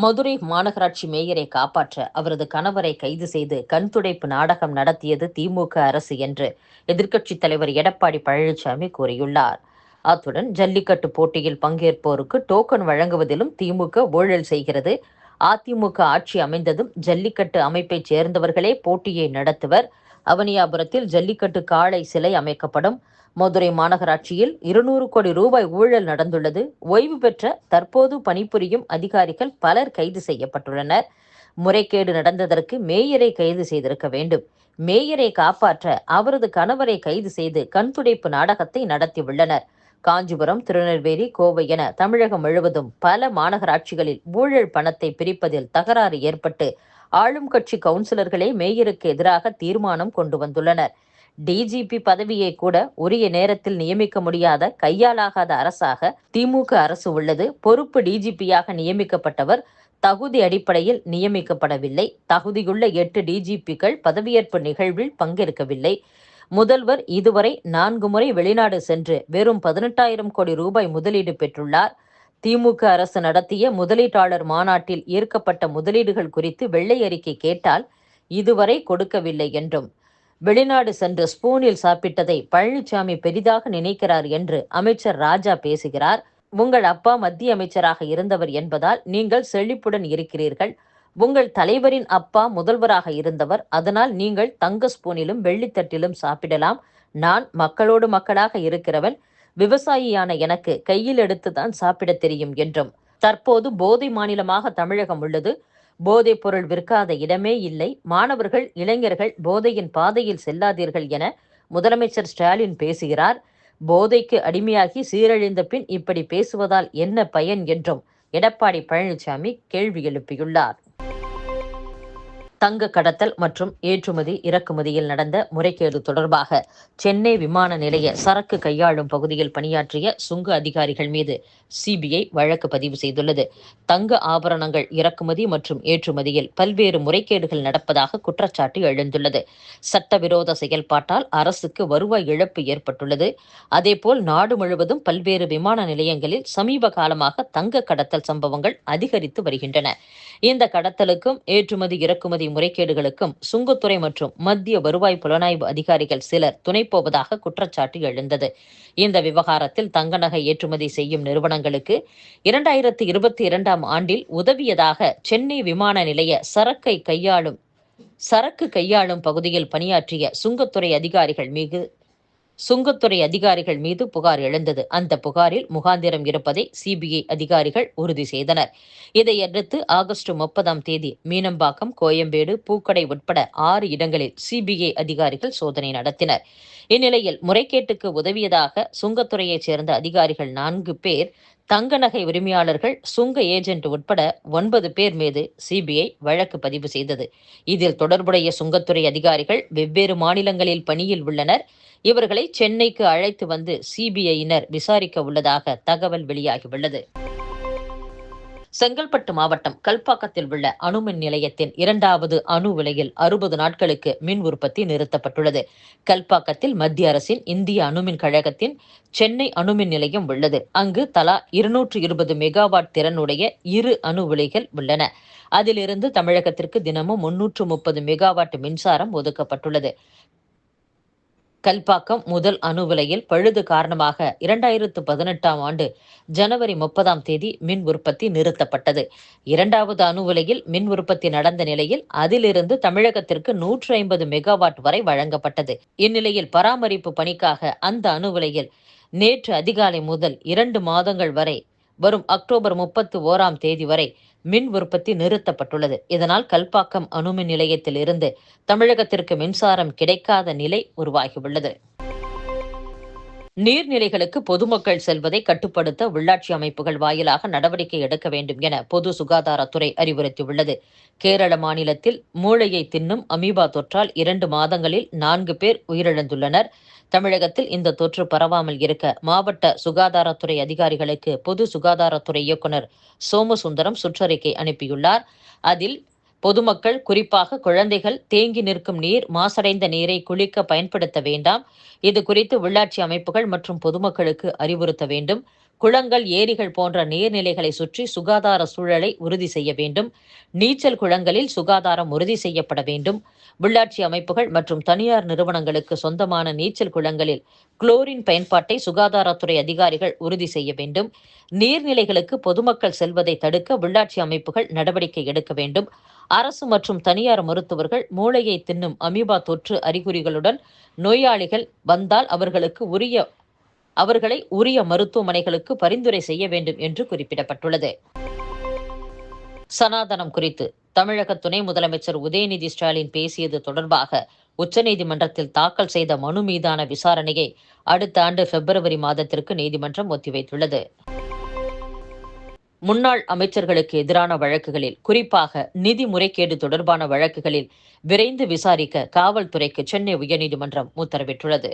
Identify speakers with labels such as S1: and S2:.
S1: மதுரை மாநகராட்சி மேயரை காப்பாற்ற அவரது கணவரை கைது செய்து கண்துடைப்பு நாடகம் நடத்தியது திமுக அரசு என்று எதிர்க்கட்சித் தலைவர் எடப்பாடி பழனிசாமி கூறியுள்ளார். அத்துடன் ஜல்லிக்கட்டு போட்டியில் பங்கேற்போருக்கு டோக்கன் வழங்குவதிலும் திமுக ஊழல் செய்கிறது. அதிமுக ஆட்சி அமைந்ததும் ஜல்லிக்கட்டு அமைப்பைச் சேர்ந்தவர்களே போட்டியை நடத்துவர். அவனியாபுரத்தில் ஜல்லிக்கட்டு காளை சிலை அமைக்கப்படும். மதுரை மாநகராட்சியில் 200 கோடி ரூபாய் ஊழல் நடந்துள்ளது. ஓய்வு பெற்ற தற்போது பணிபுரியும் அதிகாரிகள் பலர் கைது செய்யப்பட்டுள்ளனர். முறைகேடு நடந்ததற்கு மேயரை கைது செய்திருக்க வேண்டும். மேயரை காப்பாற்ற அவரது கணவரை கைது செய்து கண்துடைப்பு நாடகத்தை நடத்தியுள்ளனர். காஞ்சிபுரம், திருநெல்வேலி, கோவை என தமிழகம் முழுவதும் பல மாநகராட்சிகளில் ஊழல் பணத்தை பிரிப்பதில் தகராறு ஏற்பட்டு ஆளும் கட்சி கவுன்சிலர்களே மேயருக்கு எதிராக தீர்மானம் கொண்டு வந்துள்ளனர். டிஜிபி பதவியை கூட உரிய நேரத்தில் நியமிக்க முடியாத கையாலாகாத அரசாக திமுக அரசு உள்ளது. பொறுப்பு டிஜிபியாக நியமிக்கப்பட்டவர் தகுதி அடிப்படையில் நியமிக்கப்படவில்லை. தகுதியுள்ள 8 டிஜிபிக்கள் பதவியேற்பு நிகழ்வில் பங்கேற்கவில்லை. முதல்வர் இதுவரை 4 முறை வெளிநாடு சென்று வெறும் 18,000 கோடி ரூபாய் முதலீடு பெற்றுள்ளார். திமுக அரசு நடத்திய முதலீட்டாளர் மாநாட்டில் ஈர்க்கப்பட்ட முதலீடுகள் குறித்து வெள்ளை அறிக்கை கேட்டால் இதுவரை கொடுக்கவில்லை என்றும், வெளிநாடு சென்று ஸ்பூனில் சாப்பிட்டதை பழனிசாமி பெரிதாக நினைக்கிறார் என்று அமைச்சர் ராஜா பேசுகிறார். உங்கள் அப்பா மத்திய அமைச்சராக இருந்தவர் என்பதால் நீங்கள் செழிப்புடன் இருக்கிறீர்கள். உங்கள் தலைவரின் அப்பா முதல்வராக இருந்தவர். அதனால் நீங்கள் தங்க ஸ்பூனிலும் வெள்ளித்தட்டிலும் சாப்பிடலாம். நான் மக்களோடு மக்களாக இருக்கிறவன். விவசாயியான எனக்கு கையில் எடுத்துதான் சாப்பிட தெரியும் என்றும், தற்போது போதை மாநிலமாக தமிழகம் உள்ளது. போதைப் பொருள் விற்காத இடமே இல்லை. மாணவர்கள், இளைஞர்கள் போதையின் பாதையில் செல்லாதீர்கள் என முதலமைச்சர் ஸ்டாலின் பேசுகிறார். போதைக்கு அடிமையாகி சீரழிந்த பின் இப்படி பேசுவதால் என்ன பயன் என்றும் எடப்பாடி பழனிசாமி கேள்வி எழுப்பியுள்ளார். தங்க கடத்தல் மற்றும் ஏற்றுமதி இறக்குமதியில் நடந்த முறைகேடு தொடர்பாக சென்னை விமான நிலைய சரக்கு கையாளும் பகுதியில் பணியாற்றிய சுங்க அதிகாரிகள் மீது சிபிஐ வழக்கு பதிவு செய்துள்ளது. தங்க ஆபரணங்கள் இறக்குமதி மற்றும் ஏற்றுமதியில் பல்வேறு முறைகேடுகள் நடப்பதாக குற்றச்சாட்டு எழுந்துள்ளது. சட்டவிரோத செயல்பாட்டால் அரசுக்கு வருவாய் இழப்பு ஏற்பட்டுள்ளது. அதேபோல் நாடு முழுவதும் பல்வேறு விமான நிலையங்களில் சமீப காலமாக தங்க கடத்தல் சம்பவங்கள் அதிகரித்து வருகின்றன. இந்த கடத்தலுக்கும் ஏற்றுமதி இறக்குமதி முறைகேடுகளுக்கும் சுங்கத்துறை மற்றும் மத்திய வருவாய் புலனாய்வு அதிகாரிகள் சிலர் துணைப்போவதாக குற்றச்சாட்டு எழுந்தது. இந்த விவகாரத்தில் தங்க நகை ஏற்றுமதி செய்யும் நிறுவனங்களுக்கு 2022ஆம் ஆண்டில் உதவியதாக சென்னை விமான நிலைய சரக்கு கையாளும் பகுதியில் பணியாற்றிய சுங்கத்துறை அதிகாரிகள் மீது புகார் எழுந்தது. அந்த புகாரில் முகாந்திரம் இருப்பதை சிபிஐ அதிகாரிகள் உறுதி செய்தனர். இதையடுத்து ஆகஸ்ட் 30ஆம் தேதி மீனம்பாக்கம், கோயம்பேடு, பூக்கடை உட்பட 6 இடங்களில் சிபிஐ அதிகாரிகள் சோதனை நடத்தினர். இந்நிலையில் முறைகேட்டுக்கு உதவியதாக சுங்கத்துறையைச் சேர்ந்த அதிகாரிகள் 4 பேர், தங்க நகை உரிமையாளர்கள், சுங்க ஏஜென்ட் உட்பட 9 பேர் மீது சிபிஐ வழக்கு பதிவு செய்தது. இதில் தொடர்புடைய சுங்கத்துறை அதிகாரிகள் வெவ்வேறு மாநிலங்களில் பணியில் உள்ளனர். இவர்களை சென்னைக்கு அழைத்து வந்து சிபிஐயினர் விசாரிக்க உள்ளதாக தகவல் வெளியாகியுள்ளது. செங்கல்பட்டு மாவட்டம் கல்பாக்கத்தில் உள்ள அணுமின் நிலையத்தின் 2வது அணு உலையில் 60 நாட்களுக்கு மின் உற்பத்தி நிறுத்தப்பட்டுள்ளது. கல்பாக்கத்தில் மத்திய அரசின் இந்திய அணுமின் கழகத்தின் சென்னை அணுமின் நிலையம் உள்ளது. அங்கு தலா 220 மெகாவாட் திறனுடைய 2 அணு உலைகள் உள்ளன. அதிலிருந்து தமிழகத்திற்கு தினமும் 330 மெகாவாட் மின்சாரம் ஒதுக்கப்பட்டுள்ளது. கல்பாக்கம் முதல் அணு உலையில் பழுது காரணமாக 2018ஆம் ஆண்டு ஜனவரி 30ஆம் தேதி மின் உற்பத்தி நிறுத்தப்பட்டது. 2வது அணு உலையில் மின் உற்பத்தி நடந்த நிலையில் அதிலிருந்து தமிழகத்திற்கு 150 மெகாவாட் வரை வழங்கப்பட்டது. இந்நிலையில் பராமரிப்பு பணிக்காக அந்த அணு உலையில் நேற்று அதிகாலை முதல் 2 மாதங்கள் வரை வரும் அக்டோபர் 31ஆம் தேதி வரை மின் உற்பத்தி நிறுத்தப்பட்டுள்ளது. இதனால் கல்பாக்கம் அணுமின் நிலையத்தில் இருந்து தமிழகத்திற்கு மின்சாரம் கிடைக்காத நிலை உருவாகியுள்ளது. நீர்நிலைகளுக்கு பொதுமக்கள் செல்வதை கட்டுப்படுத்த உள்ளாட்சி அமைப்புகள் வாயிலாக நடவடிக்கை எடுக்க வேண்டும் என பொது சுகாதாரத்துறை அறிவுறுத்தியுள்ளது. கேரள மாநிலத்தில் மூளையை தின்னும் அமீபா தொற்றால் 2 மாதங்களில் 4 பேர் உயிரிழந்துள்ளனர். தமிழகத்தில் இந்த தொற்று பரவாமல் இருக்க மாவட்ட சுகாதாரத்துறை அதிகாரிகளுக்கு பொது சுகாதாரத்துறை இயக்குநர் சோமசுந்தரம் சுற்றறிக்கை அனுப்பியுள்ளார். அதில் பொதுமக்கள், குறிப்பாக குழந்தைகள், தேங்கி நிற்கும் நீர், மாசடைந்த நீரை குளிக்க பயன்படுத்த வேண்டாம். இது குறித்து உள்ளாட்சி அமைப்புகள் மற்றும் பொதுமக்களுக்கு அறிவுறுத்த வேண்டும். குளங்கள், ஏரிகள் போன்ற நீர்நிலைகளை சுற்றி சுகாதார சூழலை உறுதி செய்ய வேண்டும். நீச்சல் குளங்களில் சுகாதாரம் உறுதி செய்யப்பட வேண்டும். உள்ளாட்சி அமைப்புகள் மற்றும் தனியார் நிறுவனங்களுக்கு சொந்தமான நீச்சல் குளங்களில் குளோரின் பயன்பாட்டை சுகாதாரத்துறை அதிகாரிகள் உறுதி செய்ய வேண்டும். நீர்நிலைகளுக்கு பொதுமக்கள் செல்வதை தடுக்க உள்ளாட்சி அமைப்புகள் நடவடிக்கை எடுக்க வேண்டும். அரசு மற்றும் தனியார் மருத்துவர்கள் மூளையை தின்னும் அமீபா தொற்று அறிகுறிகளுடன் நோயாளிகள் வந்தால் அவர்களை உரிய மருத்துவமனைகளுக்கு பரிந்துரை செய்ய வேண்டும் என்று குறிப்பிடப்பட்டுள்ளது. சனாதனம் குறித்து தமிழக துணை முதலமைச்சர் உதயநிதி ஸ்டாலின் பேசியது தொடர்பாக உச்சநீதிமன்றத்தில் தாக்கல் செய்த மனு மீதான விசாரணையை அடுத்த ஆண்டு பிப்ரவரி மாதத்திற்கு நீதிமன்றம் ஒத்திவைத்துள்ளது. முன்னாள் அமைச்சர்களுக்கு எதிரான வழக்குகளில், குறிப்பாக நிதி முறைகேடு தொடர்பான வழக்குகளில் விரைந்து விசாரிக்க காவல்துறைக்கு சென்னை உயர்நீதிமன்றம் உத்தரவிட்டுள்ளது.